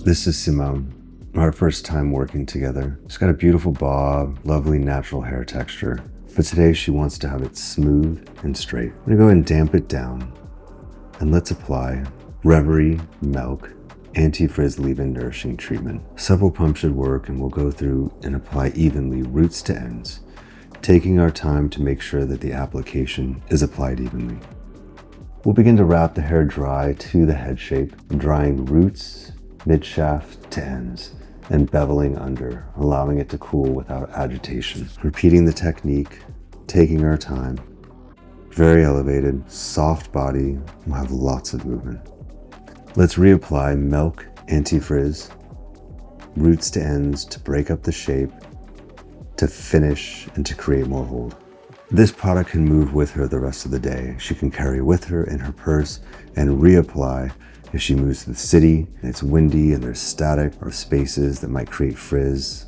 This is Simone, our first time working together. She's got a beautiful bob, lovely natural hair texture, but today she wants to have it smooth and straight. I'm gonna go ahead and damp it down, and let's apply Reverie Milk Anti-Frizz Leave-In Nourishing Treatment. Several pumps should work, and we'll go through and apply evenly roots to ends, taking our time to make sure that the application is applied evenly. We'll begin to wrap the hair dry to the head shape, drying roots, mid-shaft to ends, and beveling under, allowing it to cool without agitation. Repeating the technique, taking our time. Very elevated, soft body, will have lots of movement. Let's reapply Milk Anti-Frizz, roots to ends to break up the shape, to finish, and to create more hold. This product can move with her the rest of the day. She can carry with her in her purse and reapply if she moves to the city and it's windy and there's static or spaces that might create frizz.